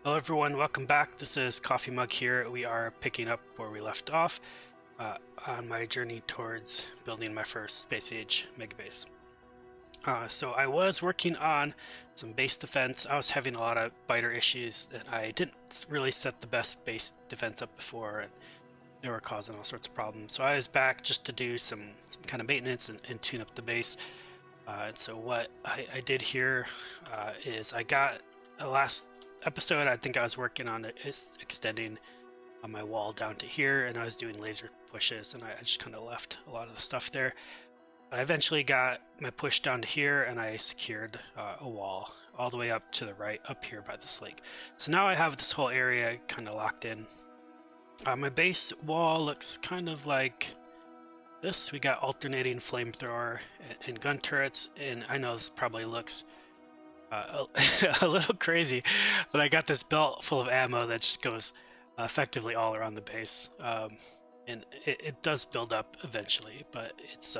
Hello everyone, welcome back. This is Coffee Mug here. We are picking up where we left off uh, on my journey towards building my first Space Age Megabase. So I was working on some base defense. I was having a lot of biter issues and I didn't really set the best base defense up before, and they were causing all sorts of problems. So I was back just to do some kind of maintenance and tune up the base. And so what I did here is I got a last episode I think I was working on it is extending on my wall down to here, and I was doing laser pushes, and I just kind of left a lot of the stuff there. But I eventually got my push down to here, and I secured a wall all the way up to the right up here by this lake. So now I have this whole area kind of locked in. My base wall looks kind of like this. We got alternating flamethrower and gun turrets, and I know this probably looks a little crazy, but I got this belt full of ammo that just goes effectively all around the base, and it does build up eventually, but it's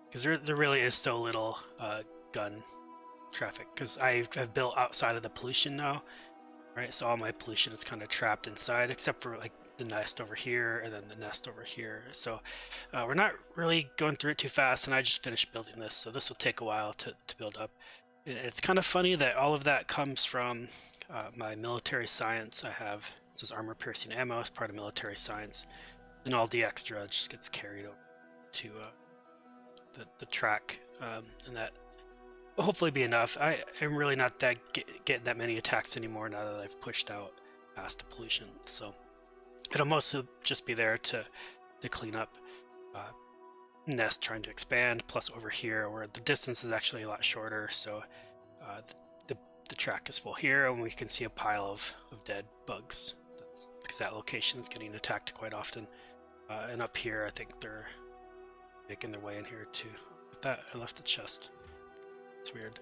because there really is so little gun traffic, because I've built outside of the pollution now, right? So all my pollution is kind of trapped inside, except for like the nest over here and then the nest over here. So we're not really going through it too fast, and I just finished building this, so this will take a while to build up. It's kind of funny that all of that comes from my military science. I have, this is armor piercing ammo as part of military science, and all the extra just gets carried over to the track, and that will hopefully be enough. I am really not that getting that many attacks anymore now that I've pushed out past the pollution, so it'll mostly just be there to clean up nest trying to expand, plus over here where the distance is actually a lot shorter, so the track is full here, and we can see a pile of dead bugs. That's because that location is getting attacked quite often. And up here I think they're making their way in here too. With that, I left the chest. It's weird.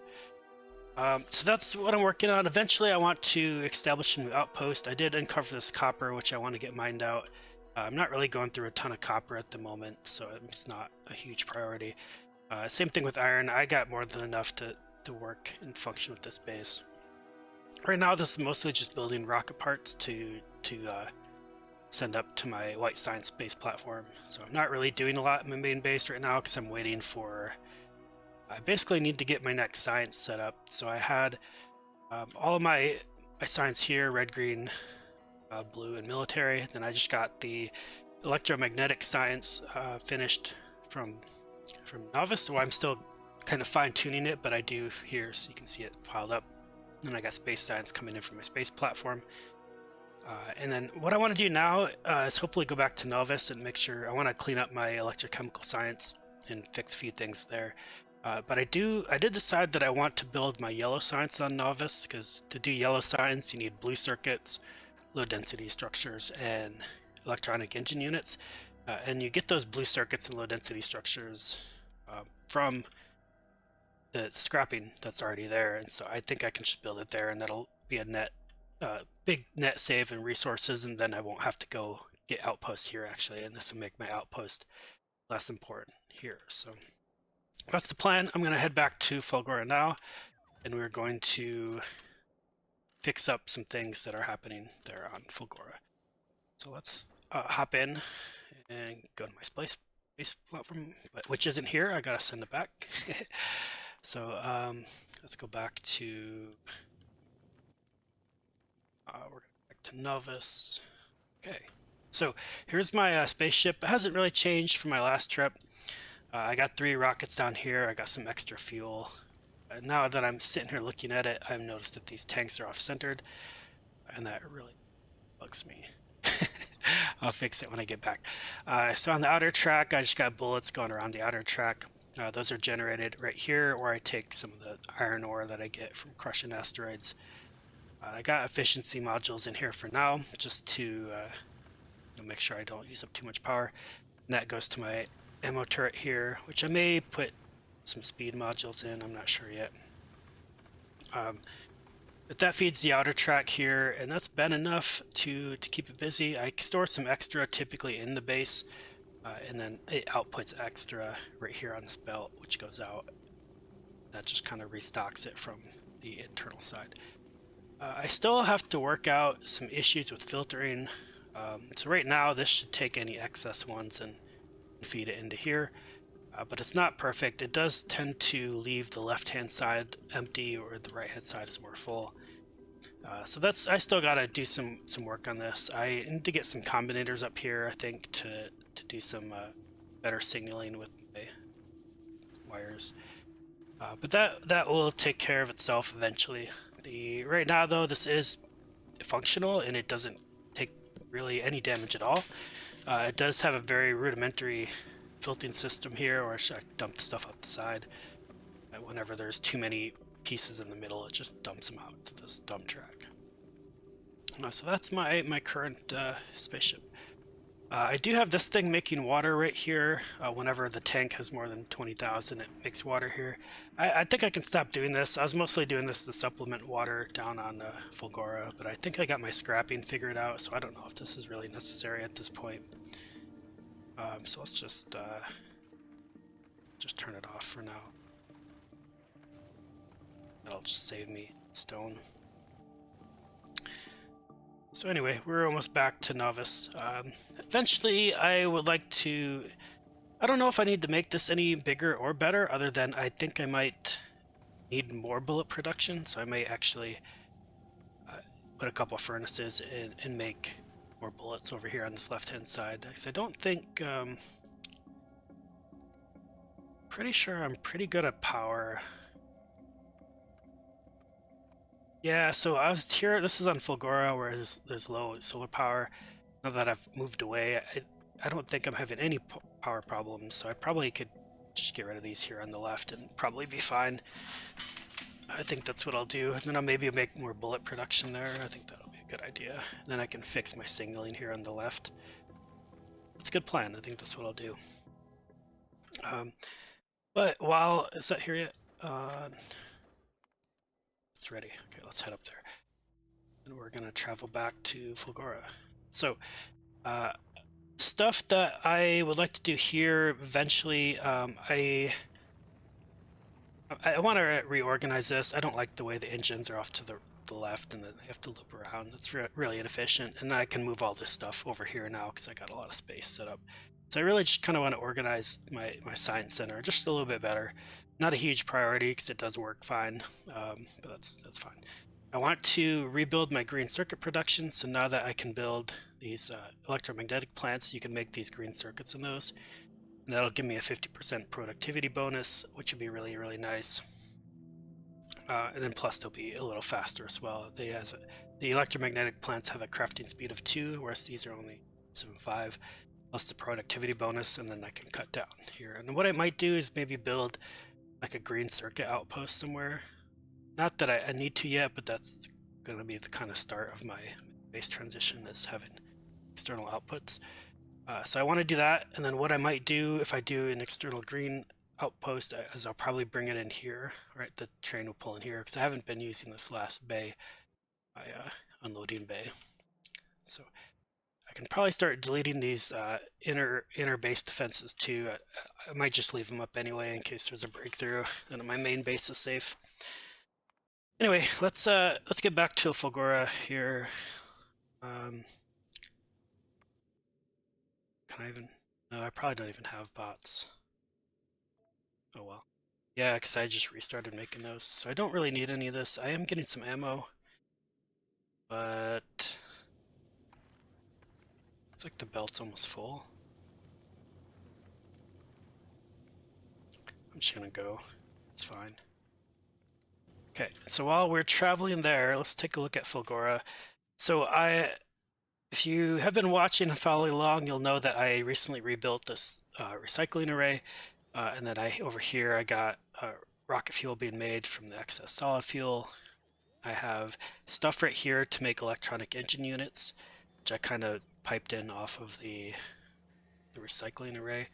So that's what I'm working on. Eventually I want to establish a new outpost. I did uncover this copper, which I want to get mined out. I'm not really going through a ton of copper at the moment, so it's not a huge priority. Same thing with iron. I got more than enough to work and function with this base. Right now this is mostly just building rocket parts to send up to my white science base platform. So I'm not really doing a lot in my main base right now because I'm waiting for... I basically need to get my next science set up. So I had all of my science here, red, green, blue, and military. Then I just got the electromagnetic science finished from novice, so I'm still kind of fine-tuning it, but I do here, so you can see it piled up. And I got space science coming in from my space platform. And then what I want to do now is hopefully go back to novice and make sure... I want to clean up my electrochemical science and fix a few things there. But I did decide that I want to build my yellow science on novice, because to do yellow science you need blue circuits, low density structures, and electronic engine units, and you get those blue circuits and low density structures from the scrapping that's already there. And so I think I can just build it there, and that'll be a net big net save in resources, and then I won't have to go get outposts here actually, and this will make my outpost less important here. So that's the plan. I'm going to head back to Fulgora now, and we're going to fix up some things that are happening there on Fulgora. So let's hop in and go to my space platform, which isn't here. I gotta send it back. So let's go back to we're back to novice. Okay, so here's my spaceship. It hasn't really changed from my last trip. I got 3 rockets down here. I got some extra fuel. Now that I'm sitting here looking at it, I've noticed that these tanks are off-centered, and that really bugs me. I'll fix it when I get back. So on the outer track, I just got bullets going around the outer track. Those are generated right here, where I take some of the iron ore that I get from crushing asteroids. I got efficiency modules in here for now, just to make sure I don't use up too much power. And that goes to my ammo turret here, which I may put some speed modules in, I'm not sure yet. But that feeds the outer track here, and that's been enough to keep it busy. I store some extra typically in the base, and then it outputs extra right here on this belt, which goes out. That just kind of restocks it from the internal side. I still have to work out some issues with filtering. So right now this should take any excess ones and feed it into here, but it's not perfect. It does tend to leave the left-hand side empty, or the right-hand side is more full. So I still gotta do some work on this. I need to get some combinators up here, I think, to do some better signaling with my wires. But that will take care of itself eventually. Right now though, this is functional and it doesn't take really any damage at all. It does have a very rudimentary filtering system here, or should I dump the stuff up the side? Whenever there's too many pieces in the middle, it just dumps them out to this dump track. So that's my current spaceship. I do have this thing making water right here. Whenever the tank has more than 20,000, it makes water here. I think I can stop doing this. I was mostly doing this to supplement water down on Fulgora, but I think I got my scrapping figured out, so I don't know if this is really necessary at this point. So let's just turn it off for now. That'll just save me stone. So anyway, we're almost back to Novice. Eventually, I would like to... I don't know if I need to make this any bigger or better, other than I think I might need more bullet production, so I may actually put a couple of furnaces in and make more bullets over here on this left-hand side. Because I don't think... pretty sure I'm pretty good at power. Yeah, so I was here, this is on Fulgora where there's low solar power. Now that I've moved away, I don't think I'm having any power problems, so I probably could just get rid of these here on the left and probably be fine. I think that's what I'll do. And then I'll maybe make more bullet production there. I think that'll be a good idea. And then I can fix my signaling here on the left. It's a good plan. I think that's what I'll do. But while... Is that here yet? It's ready. Okay, let's head up there. And we're gonna travel back to Fulgora. So, stuff that I would like to do here eventually, I want to reorganize this. I don't like the way the engines are off to the left and then I have to loop around. That's really inefficient. And I can move all this stuff over here now because I got a lot of space set up. So I really just kind of want to organize my science center just a little bit better. Not a huge priority because it does work fine, but that's fine. I want to rebuild my green circuit production, so now that I can build these electromagnetic plants, you can make these green circuits in those. And that'll give me a 50% productivity bonus, which would be really, really nice. And then plus they'll be a little faster as well. The electromagnetic plants have a crafting speed of 2, whereas these are only 7.5, plus the productivity bonus, and then I can cut down here. And what I might do is maybe build like a green circuit outpost somewhere. Not that I need to yet, but that's going to be the kind of start of my base transition, is having external outputs. So I want to do that, and then what I might do if I do an external green outpost is I'll probably bring it in here, right? The train will pull in here, because I haven't been using this last bay, my unloading bay. So I can probably start deleting these inner base defenses too. I might just leave them up anyway in case there's a breakthrough and my main base is safe. Anyway, let's get back to Fulgora here. Can I even? No, I probably don't even have bots. Oh well. Yeah, because I just restarted making those, so I don't really need any of this. I am getting some ammo, but it's like the belt's almost full. I'm just gonna go. It's fine. Okay, so while we're traveling there, let's take a look at Fulgora. So if you have been watching and following along, you'll know that I recently rebuilt this recycling array, and then over here I got rocket fuel being made from the excess solid fuel. I have stuff right here to make electronic engine units, which I kind of piped in off of the recycling array.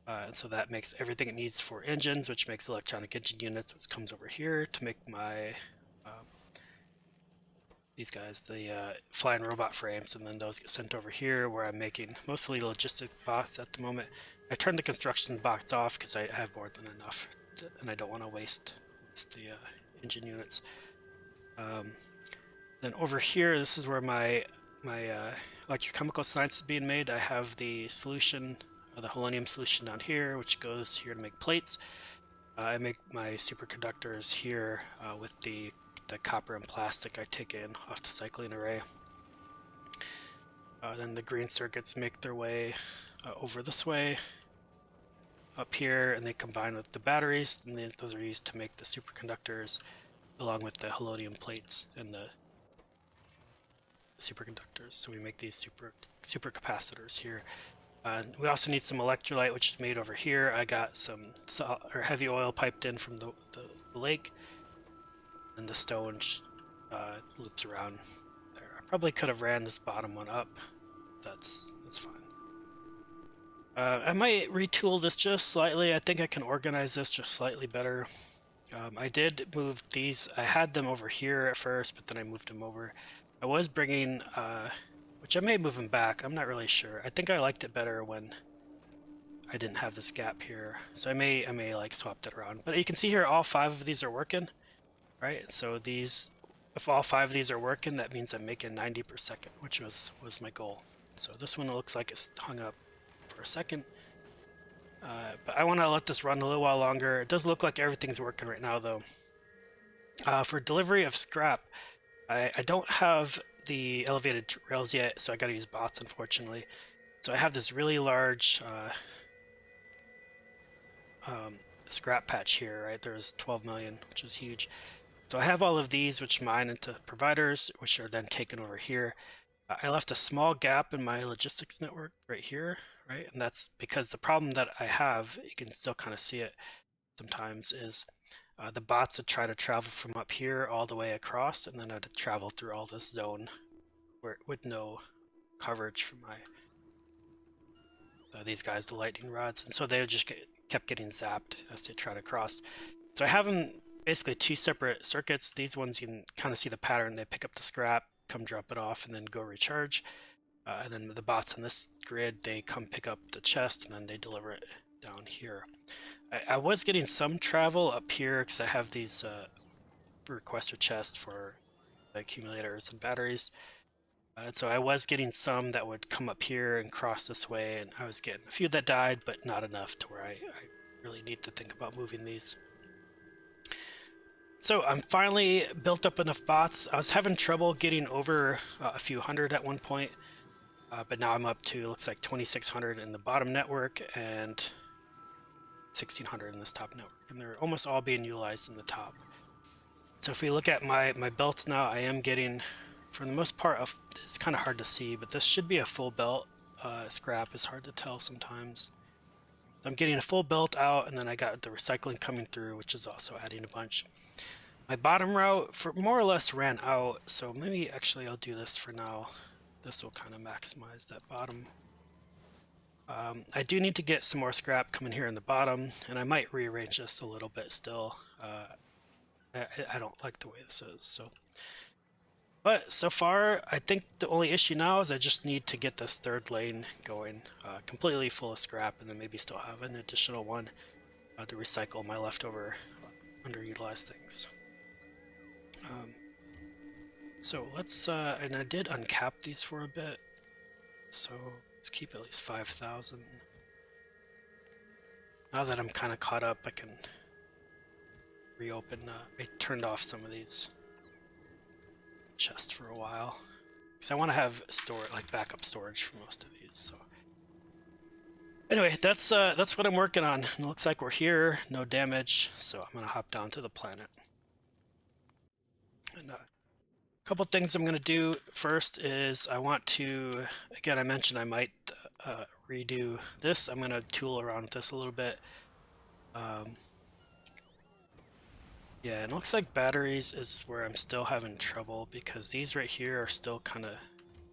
And so that makes everything it needs for engines, which makes electronic engine units, which comes over here to make my these guys, the flying robot frames, and then those get sent over here where I'm making mostly logistic bots at the moment. I turned the construction box off because I have more than enough, and I don't want to waste the engine units. Then over here, this is where my electrochemical science is being made. I have the solution, the polonium solution down here, which goes here to make plates. I make my superconductors here with the copper and plastic I take in off the cycling array. Then the green circuits make their way over this way, up here, and they combine with the batteries, and those are used to make the superconductors, along with the polonium plates and the superconductors. So we make these supercapacitors here. We also need some electrolyte, which is made over here. I got some heavy oil piped in from the lake, and the stone just loops around there. I probably could have ran this bottom one up. That's fine. I might retool this just slightly. I think I can organize this just slightly better. I did move these. I had them over here at first, but then I moved them over. I was bringing, which I may move them back. I'm not really sure. I think I liked it better when I didn't have this gap here. So I may like swap that around. But you can see here all 5 of these are working, right? So these, if all 5 of these are working, that means I'm making 90 per second, which was my goal. So this one looks like it's hung up for a second. But I want to let this run a little while longer. It does look like everything's working right now, though. For delivery of scrap, I don't have the elevated rails yet, so I got to use bots, unfortunately. So I have this really large scrap patch here, right? There's 12 million, which is huge. So I have all of these, which mine into providers, which are then taken over here. I left a small gap in my logistics network right here, right? And that's because the problem that I have, you can still kind of see it sometimes, is the bots would try to travel from up here all the way across, and then I'd travel through all this zone with no coverage for my these guys, the lightning rods, and so they just kept getting zapped as they try to cross. So I have them basically 2 separate circuits. These ones you can kind of see the pattern. They pick up the scrap, come drop it off, and then go recharge. And then the bots on this grid, they come pick up the chest, and then they deliver it down here. I was getting some travel up here because I have these requester chests for the accumulators and batteries. So I was getting some that would come up here and cross this way, and I was getting a few that died, but not enough to where I really need to think about moving these. So I'm finally built up enough bots. I was having trouble getting over a few hundred at one point, but now I'm up to, looks like 2,600 in the bottom network and 1,600 in this top network, and they're almost all being utilized in the top. So if we look at my belts now, I am getting, for the most part, it's kind of hard to see, but this should be a full belt. Scrap is hard to tell sometimes. I'm getting a full belt out, and then I got the recycling coming through, which is also adding a bunch. My bottom route for more or less ran out, so maybe actually I'll do this for now. This will kind of maximize that bottom. I do need to get some more scrap coming here in the bottom, and I might rearrange this a little bit still. I don't like the way this is, so. But so far, I think the only issue now is I just need to get this 3rd lane going completely full of scrap, and then maybe still have an additional one to recycle my leftover underutilized things. So let's, and I did uncap these for a bit, so let's keep at least 5,000. Now that I'm kind of caught up, I can reopen, I turned off some of these chests for a while, because I want to have like backup storage for most of these, so. Anyway, that's what I'm working on. It looks like we're here, no damage, so I'm gonna hop down to the planet. And a couple things I'm gonna do first is I want to, again, I mentioned I might redo this. I'm gonna tool around with this a little bit. Yeah, and it looks like batteries is where I'm still having trouble, because these right here are still kind of,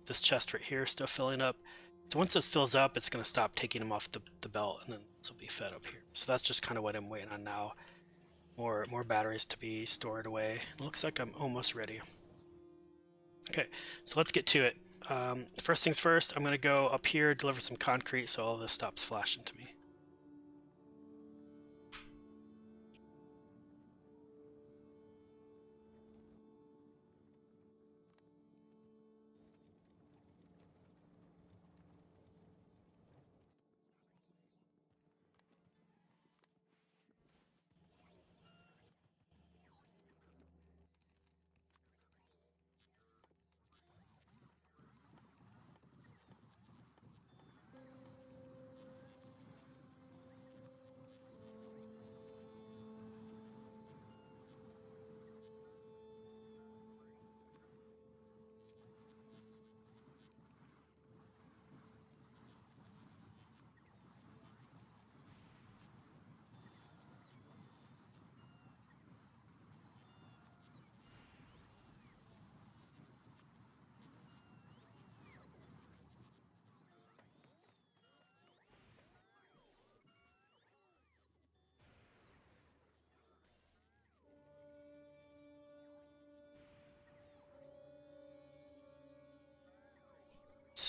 this chest right here is still filling up. So once this fills up, it's going to stop taking them off the belt, and then this will be fed up here. So that's just kind of what I'm waiting on now. More batteries to be stored away. It looks like I'm almost ready. Okay, so let's get to it. First things first, I'm going to go up here, deliver some concrete so all this stops flashing to me.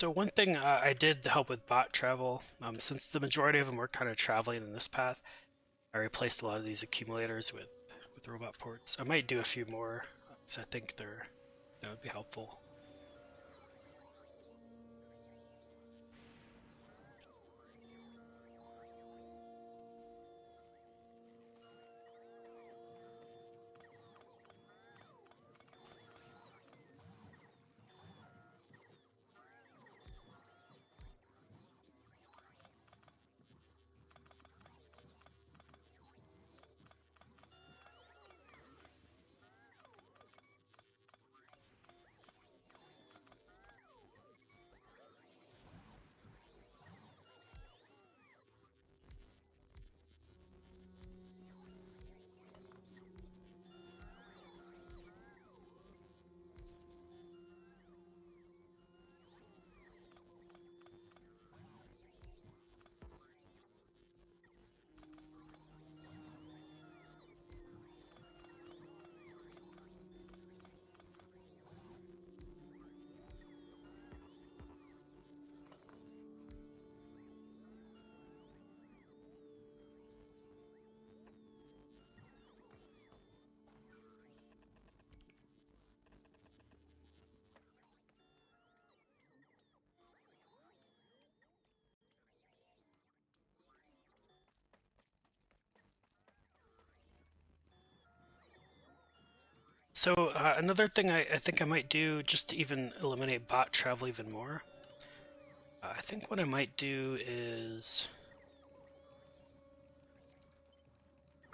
So one thing I did to help with bot travel, since the majority of them were kind of traveling in this path, I replaced a lot of these accumulators with robot ports. I might do a few more, so I think that would be helpful. So another thing I think I might do just to even eliminate bot travel even more, I think what I might do is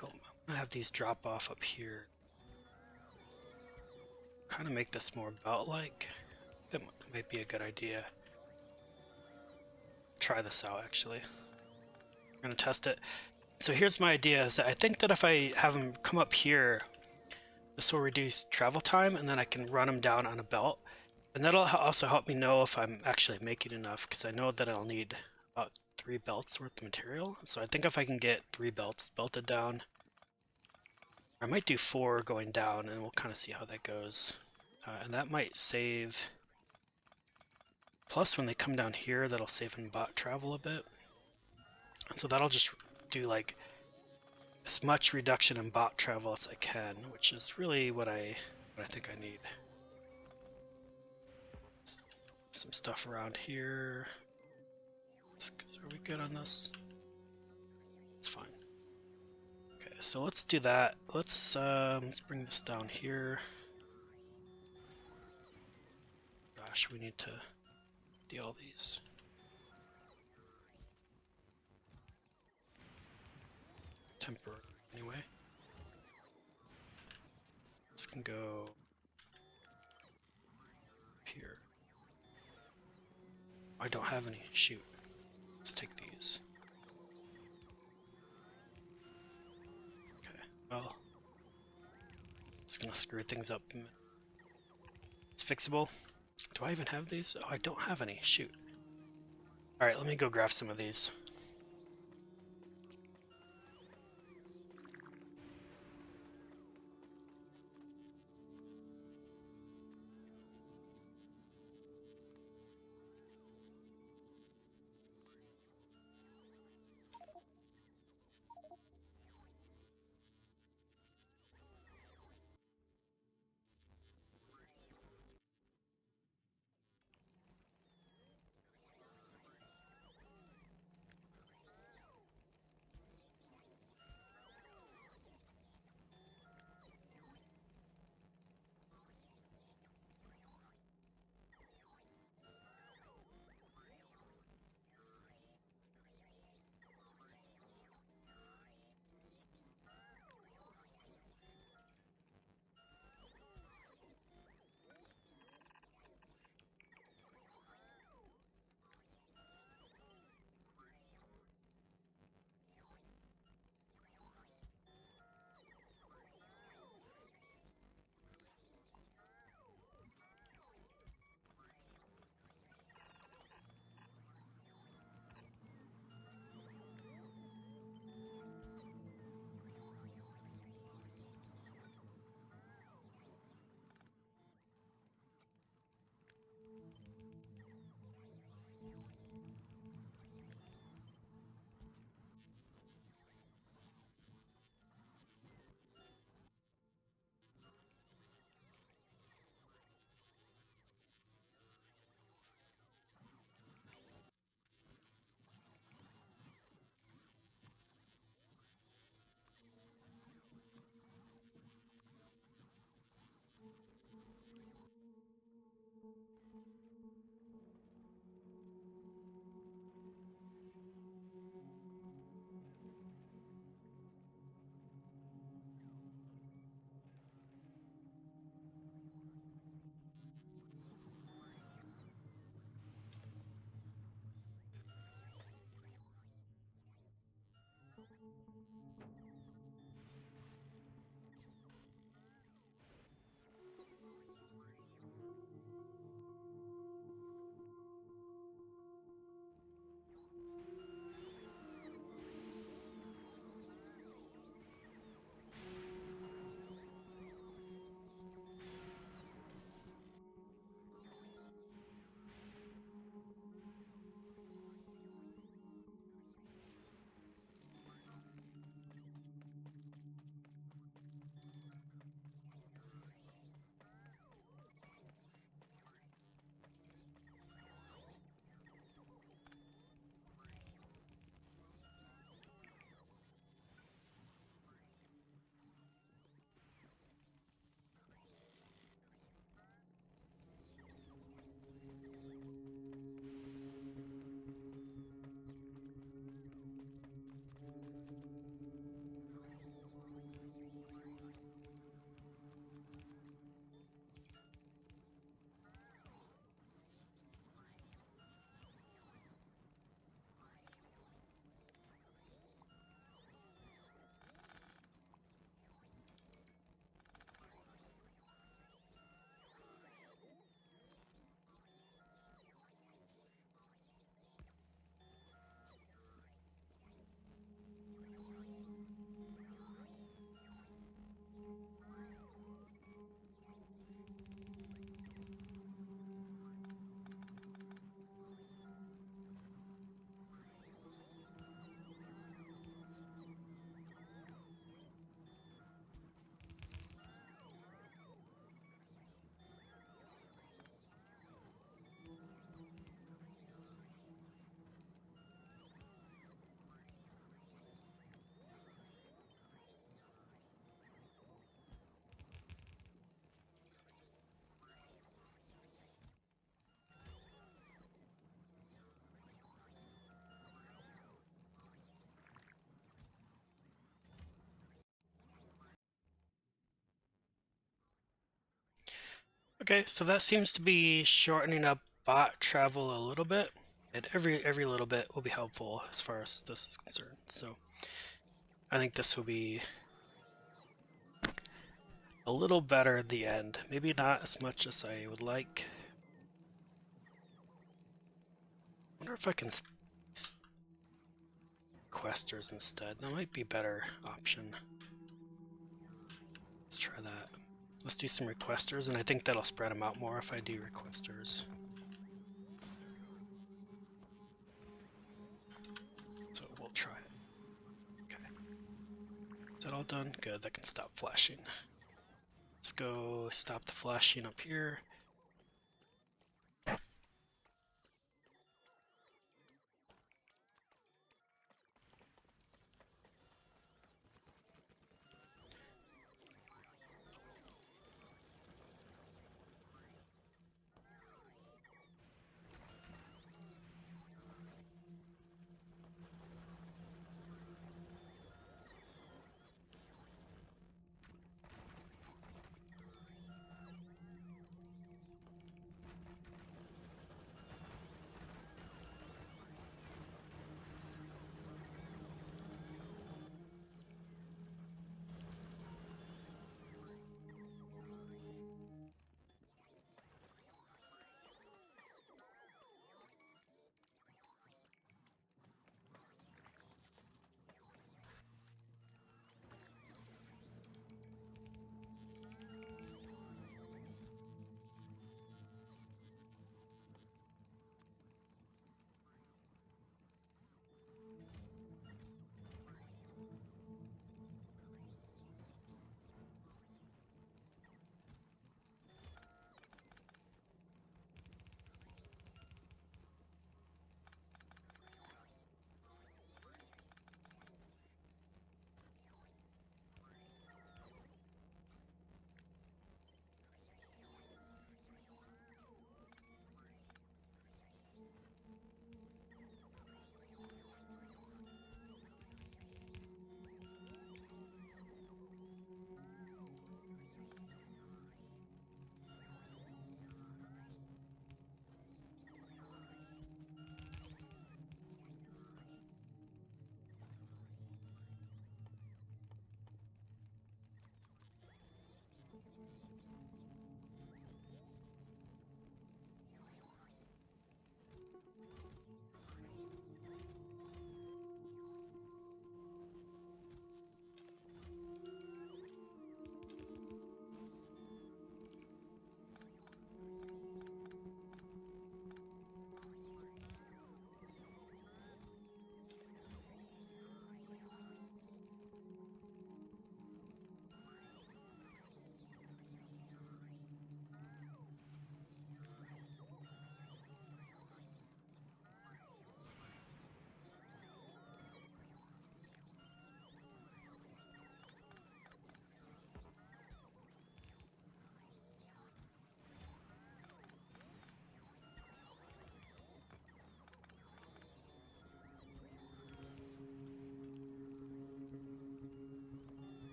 I'm gonna have these drop off up here. Kind of make this more belt-like. That might be a good idea. Try this out actually. I'm gonna test it. So here's my idea: is that I think that if I have them come up here, this will reduce travel time, and then I can run them down on a belt. And that'll also help me know if I'm actually making enough, because I know that I'll need about 3 belts worth of material. So I think if I can get 3 belts belted down, I might do 4 going down, and we'll kind of see how that goes. And that might save. Plus, when they come down here, that'll save in bot travel a bit. And so that'll just do like as much reduction in bot travel as I can, which is really what I think I need. Some stuff around here. Are we good on this? It's fine. Okay, so let's do that. Let's bring this down here. Gosh, we need to deal these. Temporary, anyway. This can go here. I don't have any. Shoot. Let's take these. Okay, well, it's gonna screw things up. It's fixable. Do I even have these? Oh, I don't have any. Shoot. Alright, let me go grab some of these. Okay, so that seems to be shortening up bot travel a little bit, and every little bit will be helpful as far as this is concerned. So I think this will be a little better at the end. Maybe not as much as I would like. I wonder if I can questers instead. That might be a better option. Let's try that. Let's do some requesters, and I think that'll spread them out more if I do requesters. So we'll try it. Okay. Is that all done? Good, that can stop flashing. Let's go stop the flashing up here.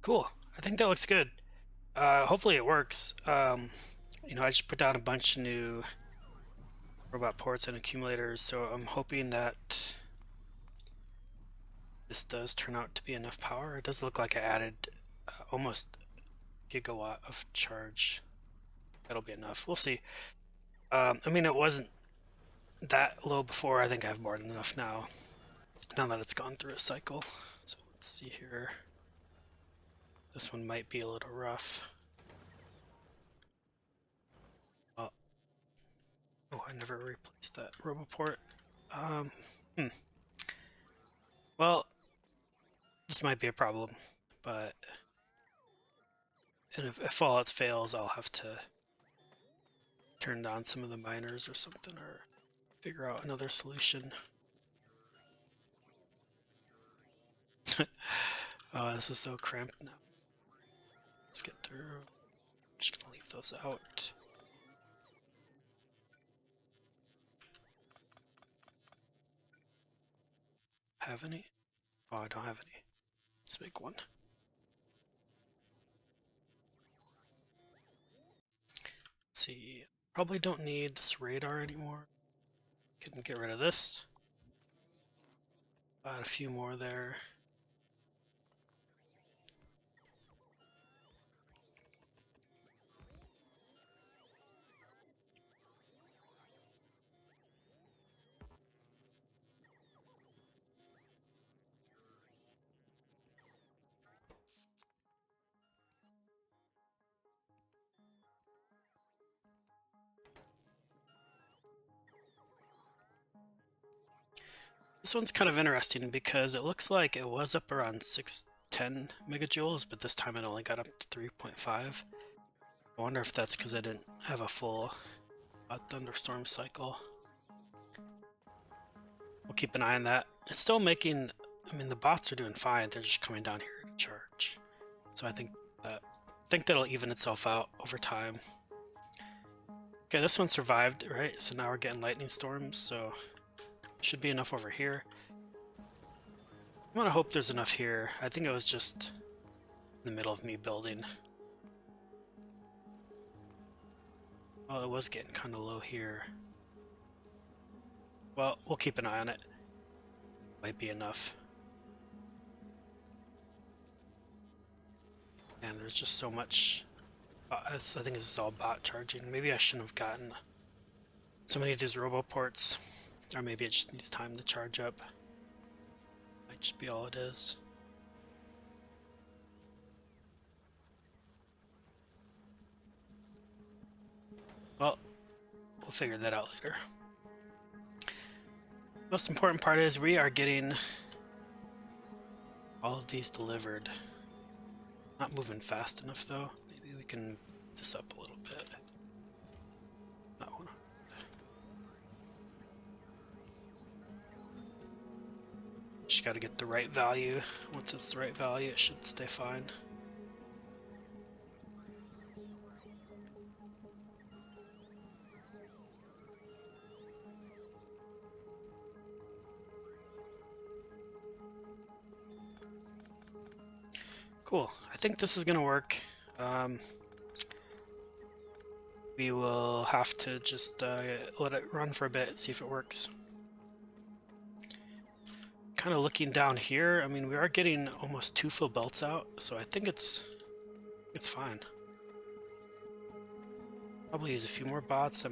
Cool. I think that looks good. Hopefully it works. I just put down a bunch of new robot ports and accumulators, so I'm hoping that this does turn out to be enough power. It does look like I added almost a gigawatt of charge. That'll be enough. We'll see. I mean, it wasn't that low before. I think I have more than enough now that it's gone through a cycle. So let's see here. This one might be a little rough. Oh, I never replaced that roboport. Well, this might be a problem, but if all else fails, I'll have to turn down some of the miners or something, or figure out another solution. Oh, this is so cramped now. Let's get through. I'm just gonna leave those out. Have any? Oh, I don't have any. Let's make one. Let's see. Probably don't need this radar anymore. Can get rid of this. Add a few more there. This one's kind of interesting because it looks like it was up around 610 megajoules, but this time it only got up to 3.5. I wonder if that's because I didn't have a full thunderstorm cycle. We'll keep an eye on that. It's still making, I mean, the bots are doing fine. They're just coming down here to charge. So I think that'll even itself out over time. Okay, this one survived, right? So now we're getting lightning storms, so should be enough over here. I'm gonna hope there's enough here. I think it was just in the middle of me building. Well, it was getting kind of low here. Well, we'll keep an eye on it. Might be enough. And there's just so much. I think this is all bot charging. Maybe I shouldn't have gotten so many of these roboports. Or maybe it just needs time to charge up. Might just be all it is. Well, we'll figure that out later. Most important part is we are getting all of these delivered. Not moving fast enough though. Maybe we can move this up a little bit. That one. Just gotta get the right value. Once it's the right value, it should stay fine. Cool. I think this is gonna work. We will have to just let it run for a bit, see if it works. Kind of looking down here, I mean, we are getting almost 2 full belts out, so I think it's fine. Probably use a few more bots.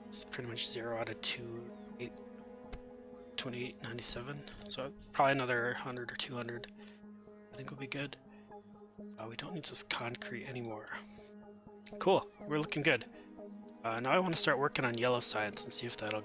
It's pretty much 0 out of 2897, so probably another 100 or 200 I think will be good. We don't need this concrete anymore. Cool, we're looking good. Now I want to start working on yellow science and see if that'll...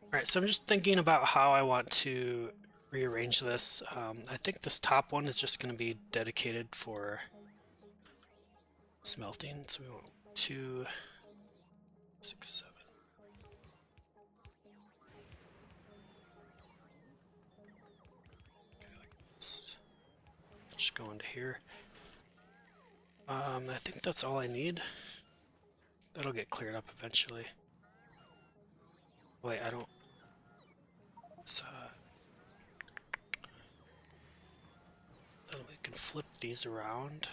Alright, so I'm just thinking about how I want to rearrange this. I think this top one is just going to be dedicated for smelting. So we want 2, 6, 7. Okay, like this. Just go into here. I think that's all I need. That'll get cleared up eventually. Wait, I don't. Then we can flip these around.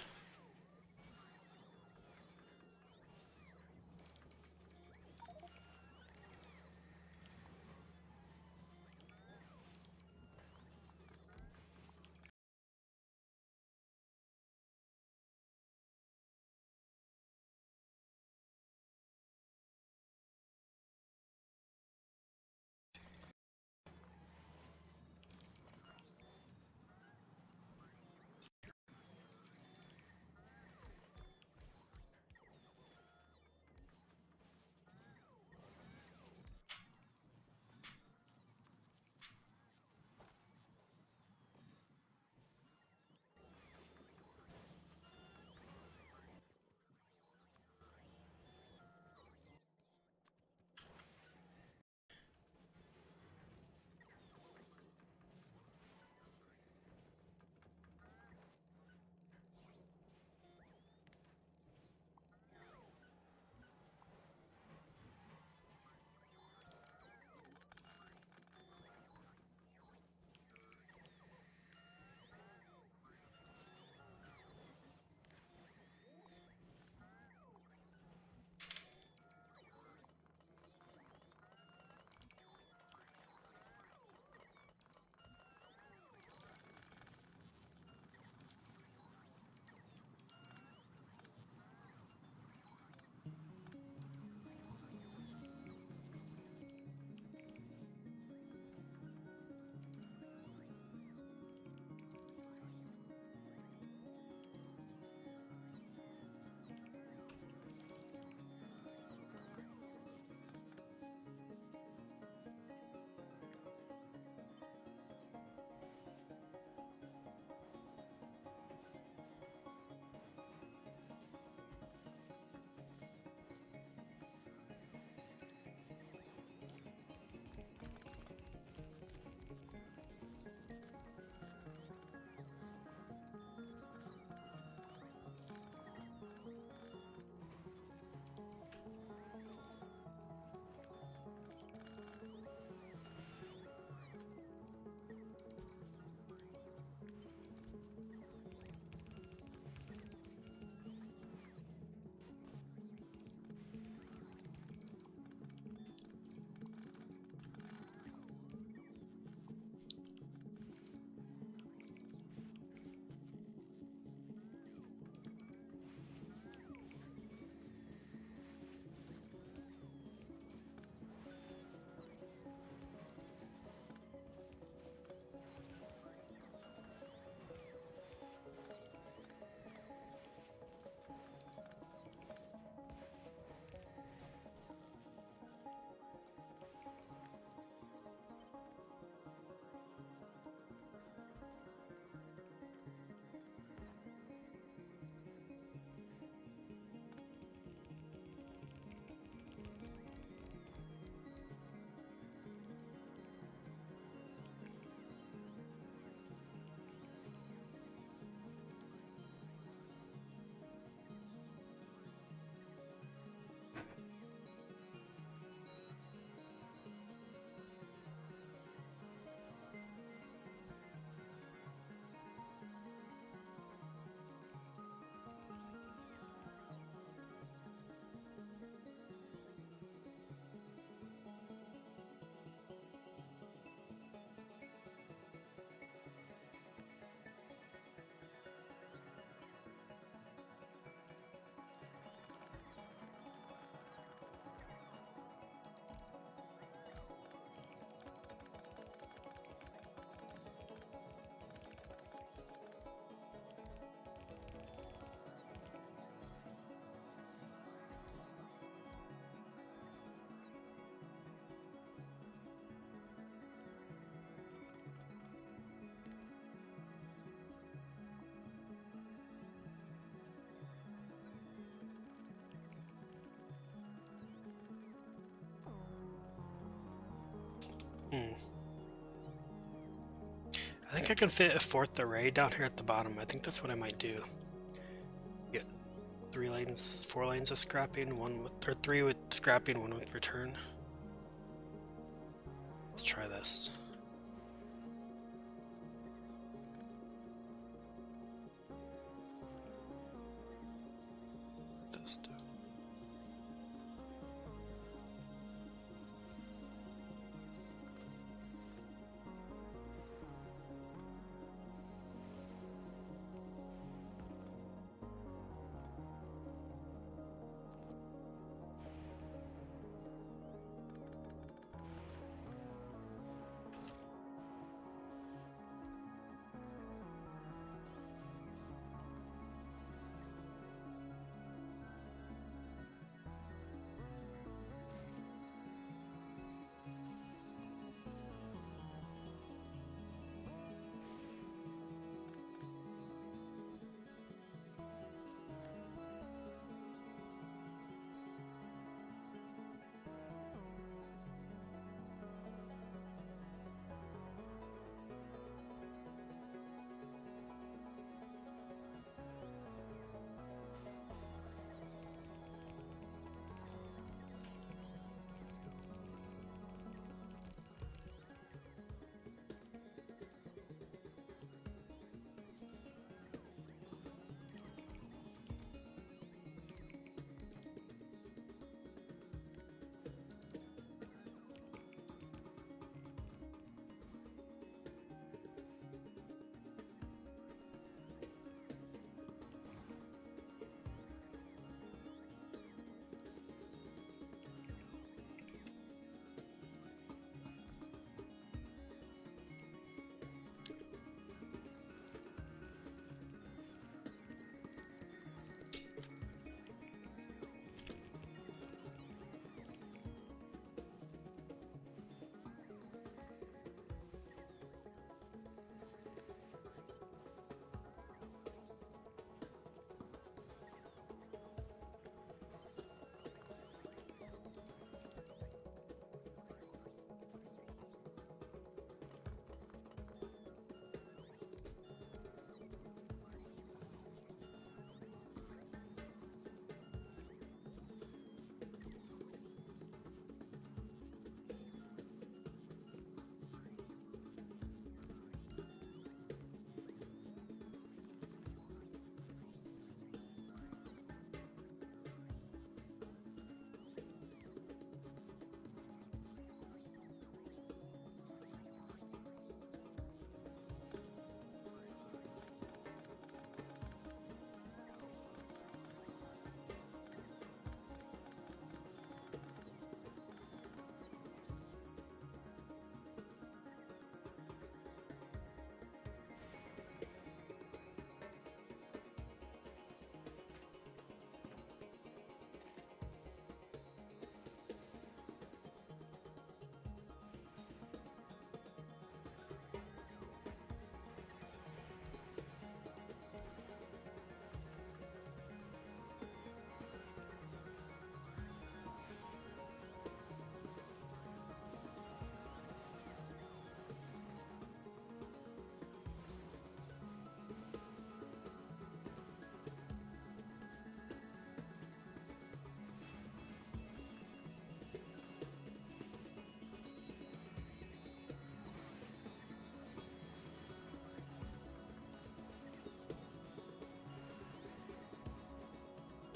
think I can fit a 4th array down here at the bottom. I think that's what I might do. Get 4 lanes of scrapping, 3 with scrapping, 1 with return. Let's try this.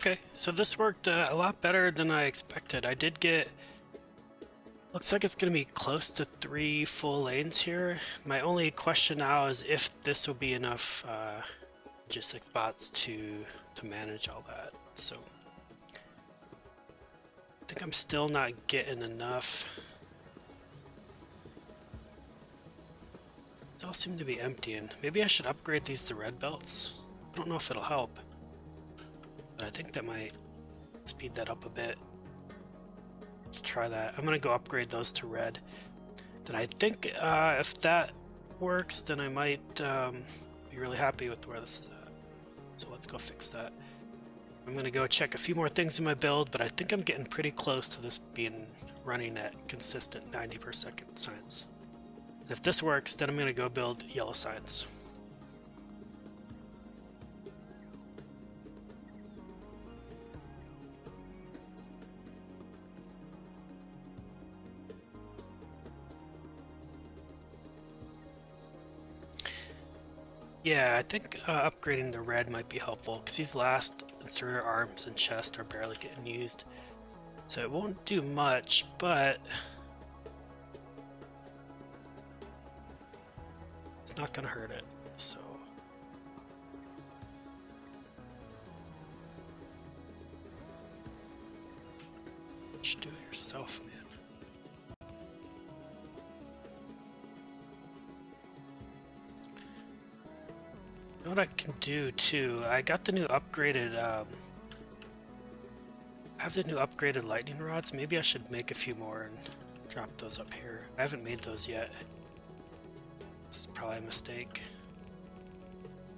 Okay, so this worked a lot better than I expected. I did get... Looks like it's going to be close to 3 full lanes here. My only question now is if this will be enough logistics bots to manage all that. So I think I'm still not getting enough. They all seem to be emptying. Maybe I should upgrade these to red belts. I don't know if it'll help, but I think that might speed that up a bit. Let's try that. I'm gonna go upgrade those to red. Then I think if that works, then I might be really happy with where this is at. So let's go fix that. I'm gonna go check a few more things in my build, but I think I'm getting pretty close to this being running at consistent 90 per second science. If this works, then I'm going to go build yellow signs. Yeah, I think upgrading the red might be helpful, because these last inserter arms and chest are barely getting used. So it won't do much, but it's not going to hurt it, so... Just do it yourself, man. You know what I can do, too? I got the new upgraded, I have the new upgraded lightning rods. Maybe I should make a few more and drop those up here. I haven't made those yet. This is probably a mistake.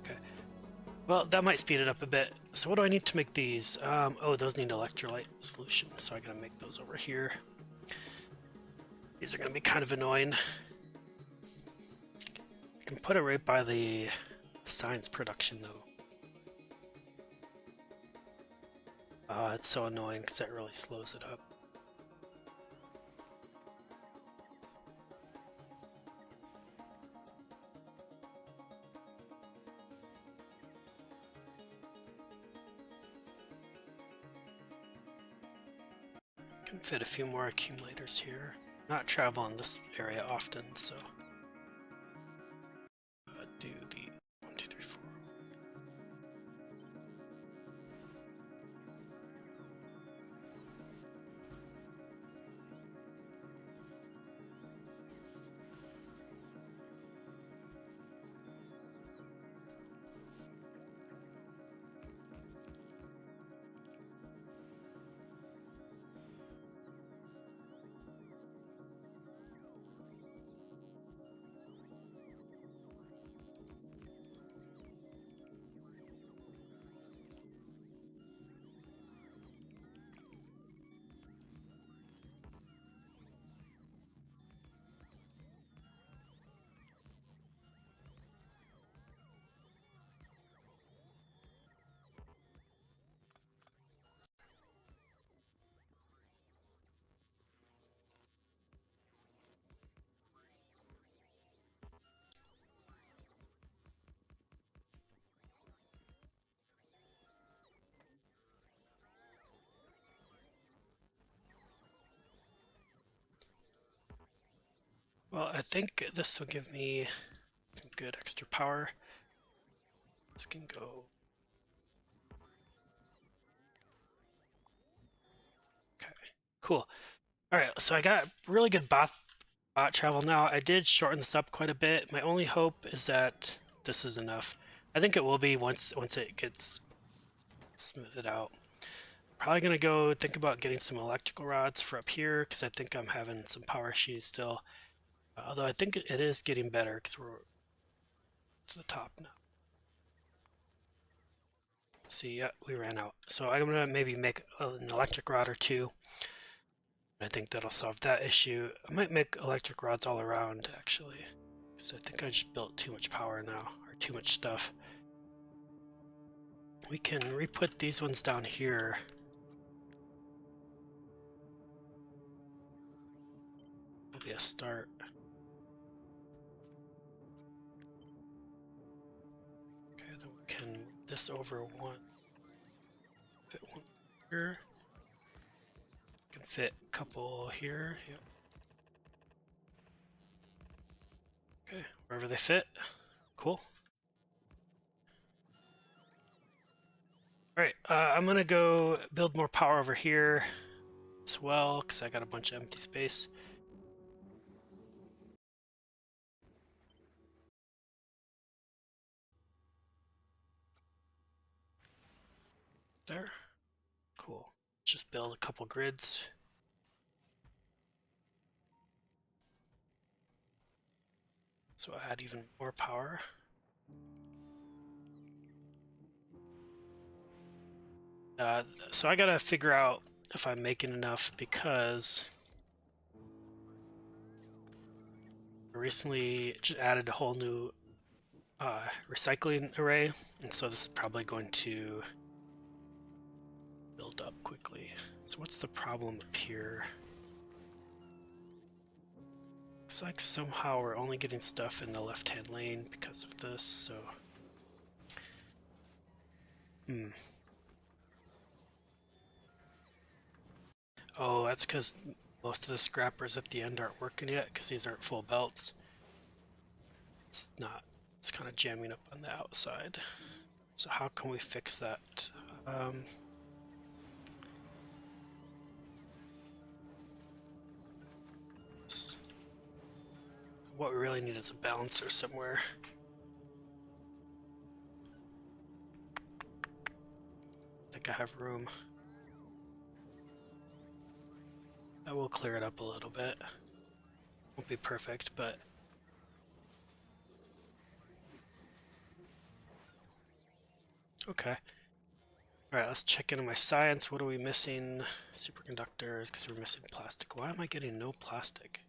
Okay. Well, that might speed it up a bit. So what do I need to make these? Oh, those need electrolyte solution, so I gotta make those over here. These are gonna be kind of annoying. I can put it right by the science production, though. It's so annoying because that really slows it up. Can fit a few more accumulators here. Not travel in this area often, so do the 1, 2, 3, 4. Well, I think this will give me some good extra power. This can go. Okay, cool. Alright, so I got really good bot travel now. I did shorten this up quite a bit. My only hope is that this is enough. I think it will be once it gets smoothed out. Probably gonna go think about getting some electrical rods for up here because I think I'm having some power issues still. Although I think it is getting better because we're to the top now. See, yeah, we ran out. So I'm gonna maybe make an electric rod or two. I think that'll solve that issue. I might make electric rods all around actually, because I think I just built too much power now, or too much stuff. We can re-put these ones down here. That'll be a start. Okay, then we can move this over one. Fit one here. Can fit a couple here. Yep. Okay, wherever they fit. Cool. Alright, I'm gonna go build more power over here as well, because I got a bunch of empty space. There. Cool. Just build a couple grids. So add even more power. So I gotta figure out if I'm making enough because I recently just added a whole new recycling array, and so this is probably going to build up quickly. So what's the problem up here? Looks like somehow we're only getting stuff in the left-hand lane because of this, so... Oh, that's because most of the scrappers at the end aren't working yet, because these aren't full belts. It's not. It's kind of jamming up on the outside. So how can we fix that? What we really need is a balancer somewhere. I think I have room. I will clear it up a little bit. Won't be perfect, but... Okay. Alright, let's check into my science. What are we missing? Superconductors, because we're missing plastic. Why am I getting no plastic?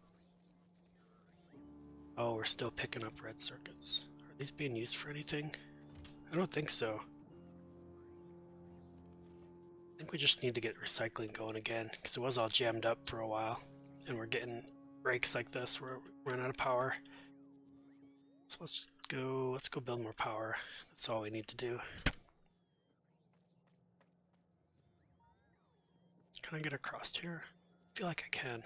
Oh, we're still picking up red circuits. Are these being used for anything? I don't think so. I think we just need to get recycling going again, because it was all jammed up for a while, and we're getting breaks like this where we run out of power. So let's go build more power. That's all we need to do. Can I get across here? I feel like I can.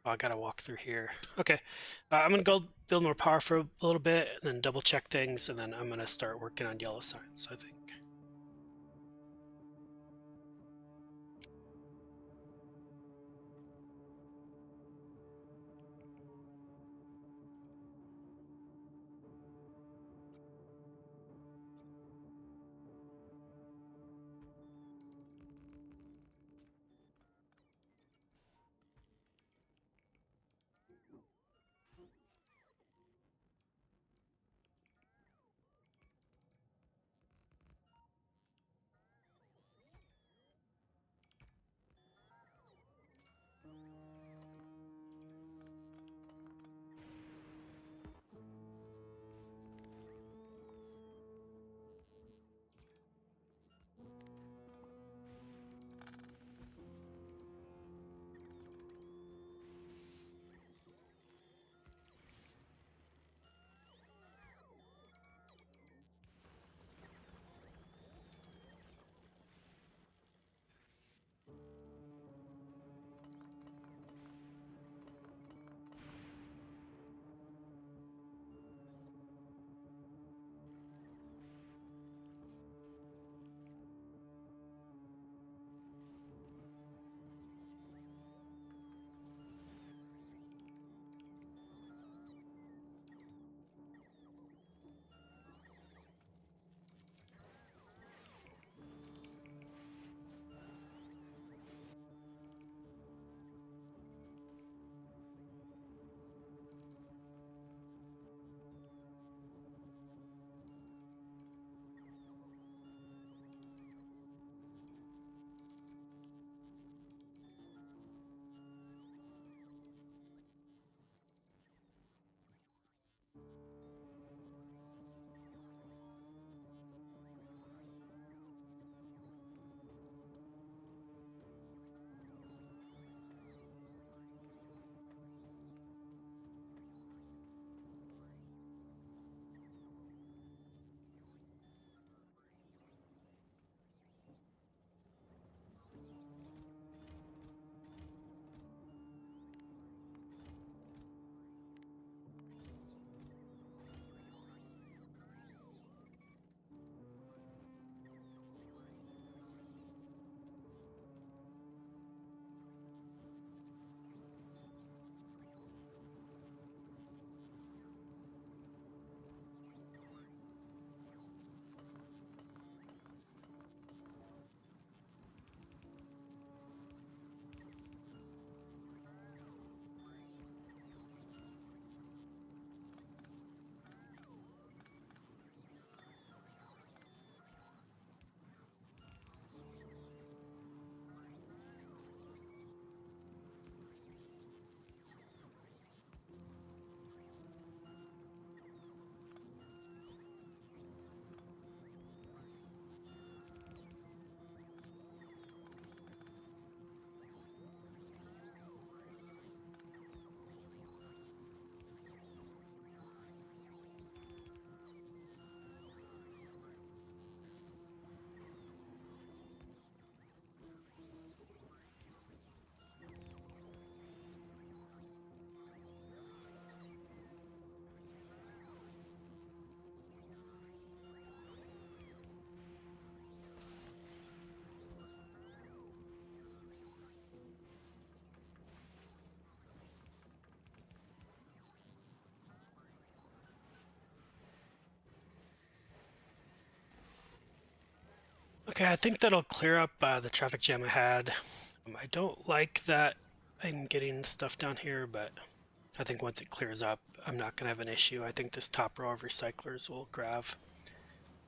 Oh, I gotta walk through here. Okay, I'm gonna go build more power for a little bit, and then double check things, and then I'm gonna start working on yellow science, I think. Okay, I think that'll clear up the traffic jam I had. I don't like that I'm getting stuff down here, but I think once it clears up, I'm not going to have an issue. I think this top row of recyclers will grab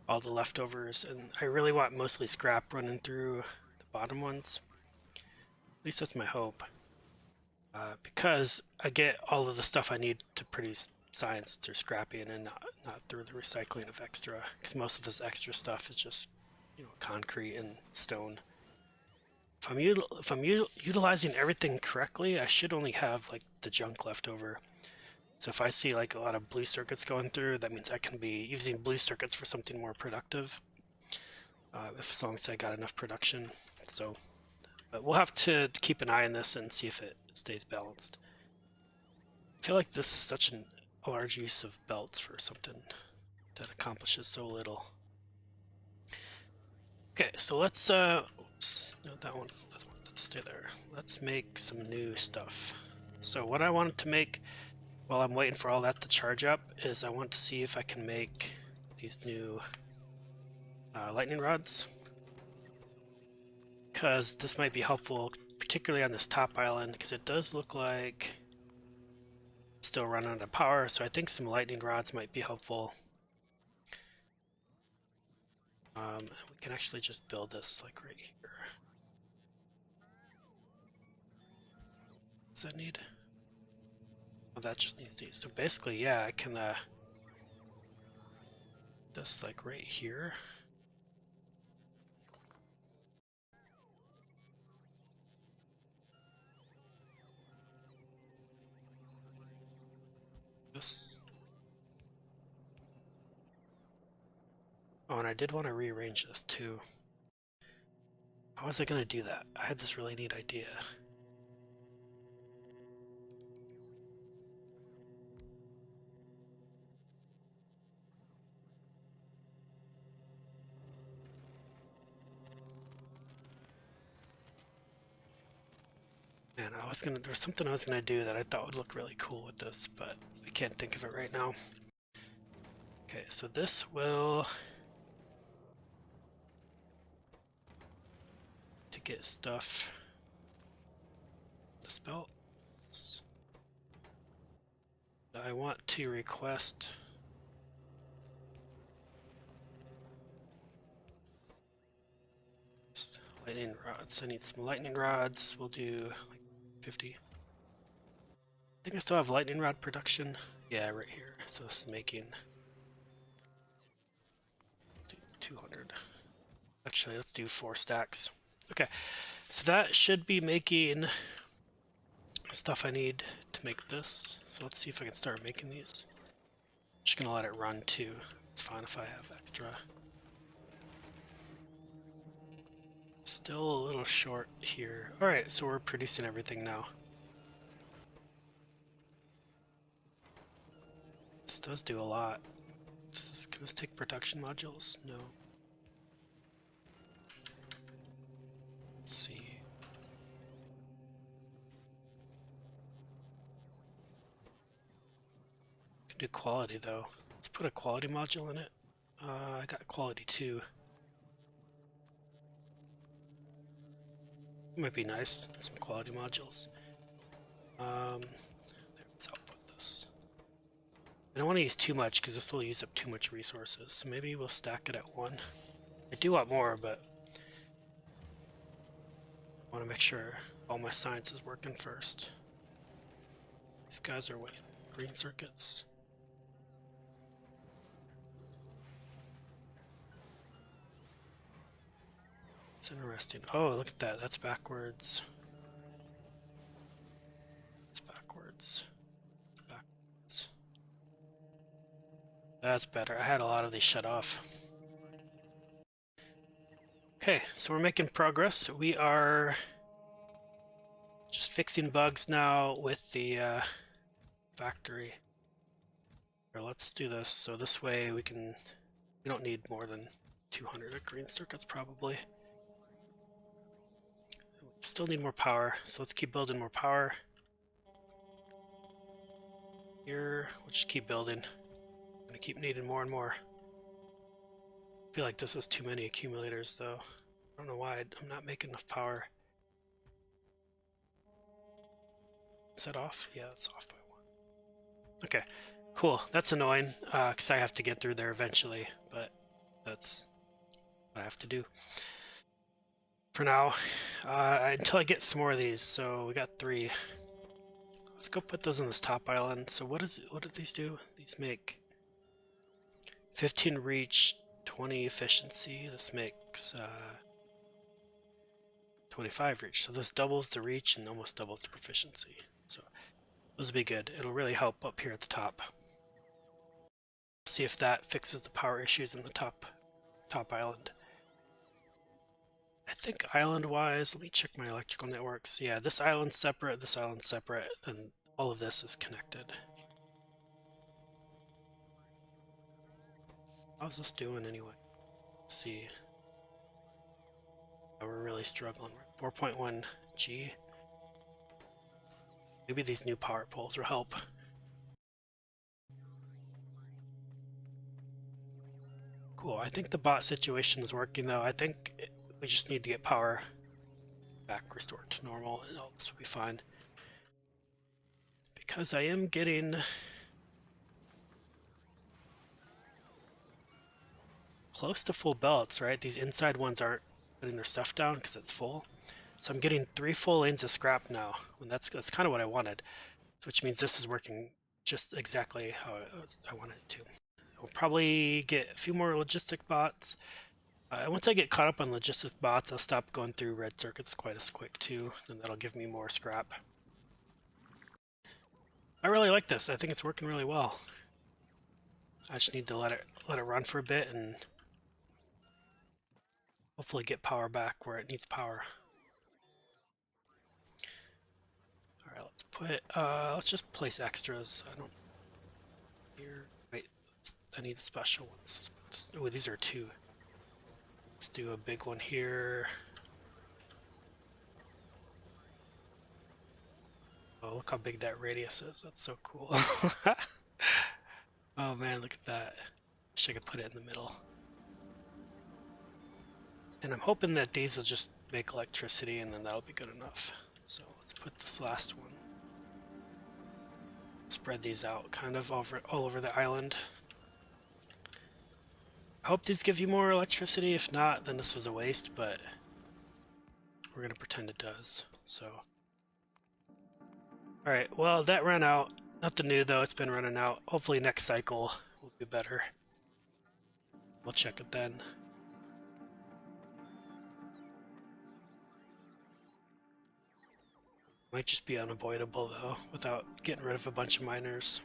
all the leftovers, and I really want mostly scrap running through the bottom ones. At least that's my hope. Because I get all of the stuff I need to produce science through scrapping and not through the recycling of extra, because most of this extra stuff is just, concrete and stone. If I'm utilizing everything correctly, I should only have like the junk left over. So if I see like a lot of blue circuits going through, that means I can be using blue circuits for something more productive. As long as I got enough production. So, but we'll have to keep an eye on this and see if it stays balanced. I feel like this is such a large use of belts for something that accomplishes so little. Okay, so let's no, that one's let's stay there. Let's make some new stuff. So what I wanted to make while I'm waiting for all that to charge up is I want to see if I can make these new lightning rods, because this might be helpful, particularly on this top island, because it does look like it's still running out of power. So I think some lightning rods might be helpful. And we can actually just build this like right here. Does that need? Oh, that just needs these. So basically, yeah, I can this like right here. This. Oh, and I did want to rearrange this too. How was I gonna do that? I had this really neat idea. Man, there's something I was gonna do that I thought would look really cool with this, but I can't think of it right now. Okay, so this will to get stuff. This belt. I want to request lightning rods. I need some lightning rods. We'll do like 50. I think I still have lightning rod production. Yeah, right here. So this is making 200. Actually, let's do 4 stacks. Okay, so that should be making stuff I need to make this. So let's see if I can start making these. I'm just gonna let it run too. It's fine if I have extra. Still a little short here. Alright, so we're producing everything now. This does do a lot. Does this take production modules? No. Let's see. Can do quality though. Let's put a quality module in it. I got quality 2. Might be nice, some quality modules. Let's output this. I don't want to use too much because this will use up too much resources. So maybe we'll stack it at 1. I do want more, but I want to make sure all my science is working first. These guys are what? Green circuits. It's interesting. Oh, look at that. That's backwards. It's backwards. Backwards. That's better. I had a lot of these shut off. Okay, so we're making progress. We are just fixing bugs now with the factory. Here, let's do this. So this way we don't need more than 200 green circuits probably. Still need more power, so let's keep building more power. Here, we'll just keep building. I'm gonna keep needing more and more. feel like this is too many accumulators though. I don't know why I'm not making enough power. Is that off? Yeah, it's off by 1. Okay, cool. That's annoying because I have to get through there eventually, but that's what I have to do for now until I get some more of these. So we got 3. Let's go put those on this top island. So what do these do? These make 15 reach, 20 efficiency. This makes 25 reach. So this doubles the reach and almost doubles the proficiency. So those will be good. It'll really help up here at the top. See if that fixes the power issues in the top island. I think island-wise, let me check my electrical networks. Yeah, this island's separate, and all of this is connected. How's this doing anyway? Let's see. Oh, we're really struggling. 4.1 G. Maybe these new power poles will help. Cool, I think the bot situation is working though. I think we just need to get power back restored to normal and all this will be fine. Because I am getting close to full belts, right? These inside ones aren't putting their stuff down because it's full. So I'm getting 3 full lanes of scrap now, and that's kind of what I wanted, which means this is working just exactly how I wanted it to. We'll probably get a few more logistic bots. Once I get caught up on logistic bots, I'll stop going through red circuits quite as quick too, and that'll give me more scrap. I really like this. I think it's working really well. I just need to let it run for a bit and hopefully get power back where it needs power. All right, let's put let's just place extras. I don't here. Wait, I need special ones. Oh, these are 2. Let's do a big one here. Oh, look how big that radius is. That's so cool. Oh man, look at that. Wish I could put it in the middle. And I'm hoping that these will just make electricity and then that'll be good enough. So let's put this last one. Spread these out kind of all over the island. I hope these give you more electricity. If not, then this was a waste, but we're gonna pretend it does. So, all right. Well, that ran out. Nothing new though. It's been running out. Hopefully next cycle will be better. We'll check it then. Might just be unavoidable though, without getting rid of a bunch of miners.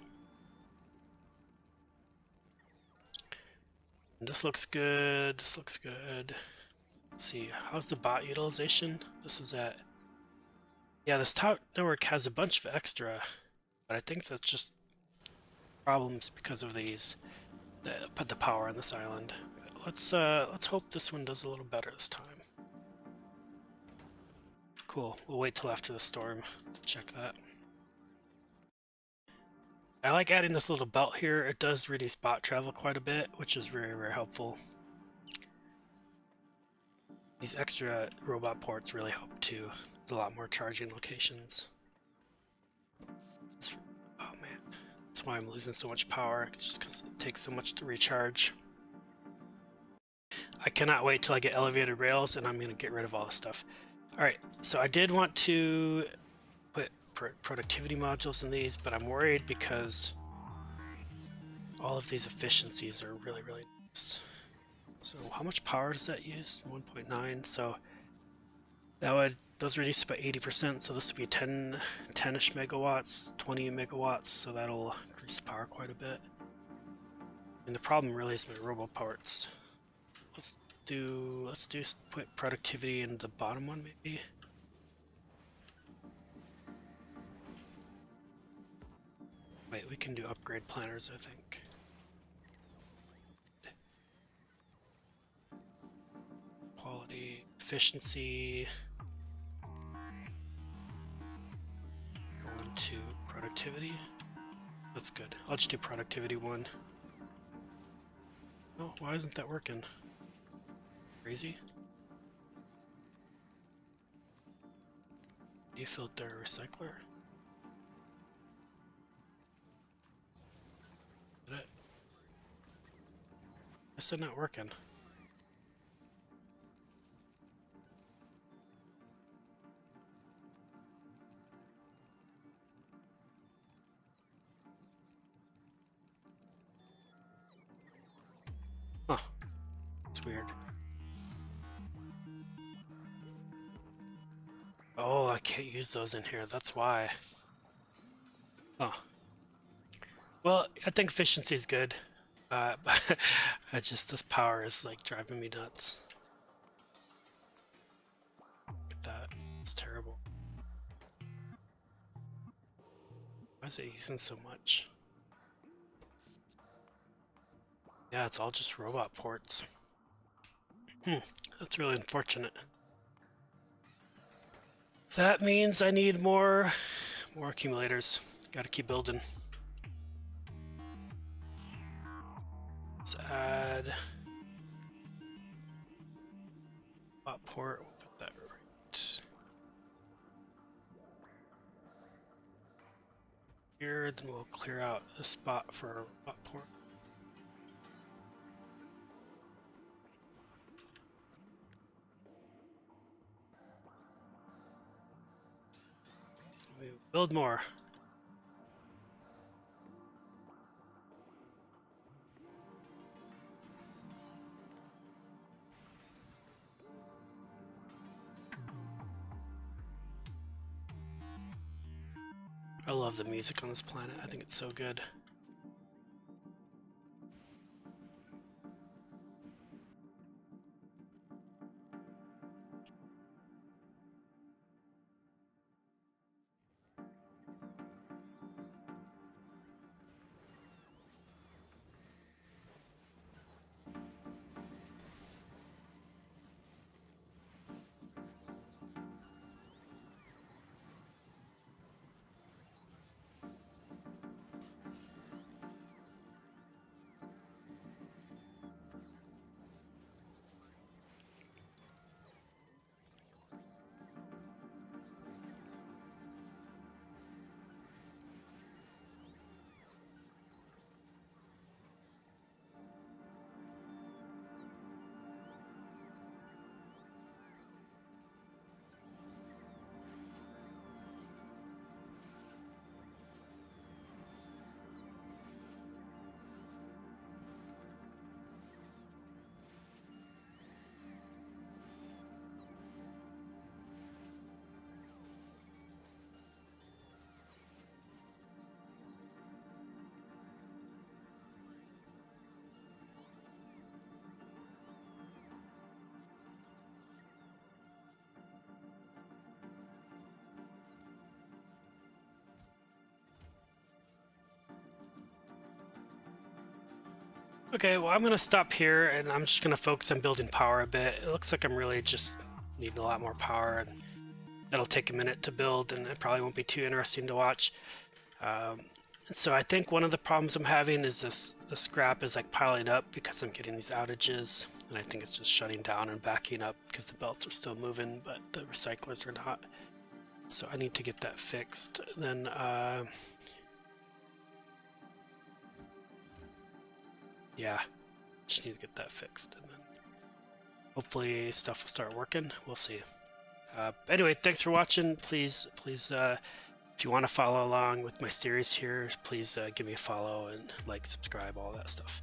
And this looks good. This looks good. Let's see. How's the bot utilization? This is at. Yeah, this top network has a bunch of extra, but I think that's just problems because of these that put the power on this island. Let's hope this one does a little better this time. Cool. We'll wait till after the storm to check that. I like adding this little belt here. It does reduce bot travel quite a bit, which is very, very helpful. These extra robot ports really help too. There's a lot more charging locations. Oh man, that's why I'm losing so much power. It's just because it takes so much to recharge. I cannot wait till I get elevated rails and I'm going to get rid of all this stuff. Alright, so I did want to put productivity modules in these, but I'm worried because all of these efficiencies are really, really nice. So how much power does that use? 1.9. So that would, those reduce by 80%. So this would be 10-ish megawatts, 20 megawatts. So that'll increase the power quite a bit. And the problem really is my robo parts. Let's put productivity in the bottom one maybe. Wait, we can do upgrade planners, I think. Quality, efficiency. Go into productivity. That's good. I'll just do productivity 1. Oh, why isn't that working? crazy? Defilter recycler. Did it? Guess it's not working. Huh. It's weird. Oh, I can't use those in here. That's why. Huh. Well, I think efficiency is good. But this power is like driving me nuts. Look at that. It's terrible. Why is it using so much? Yeah, it's all just robot ports. That's really unfortunate. That means I need more accumulators. Gotta keep building. Let's add bot port. We'll put that right here. Then we'll clear out a spot for bot port. We build more. I love the music on this planet. I think it's so good. Okay, well I'm gonna stop here and I'm just gonna focus on building power a bit. It looks like I'm really just needing a lot more power, and that'll take a minute to build and it probably won't be too interesting to watch. So I think one of the problems I'm having is the scrap is like piling up because I'm getting these outages, and I think it's just shutting down and backing up because the belts are still moving but the recyclers are not. So I need to get that fixed. Then yeah, just need to get that fixed, and then hopefully stuff will start working. We'll see. Anyway, thanks for watching. Please, if you want to follow along with my series here, please give me a follow and like, subscribe, all that stuff.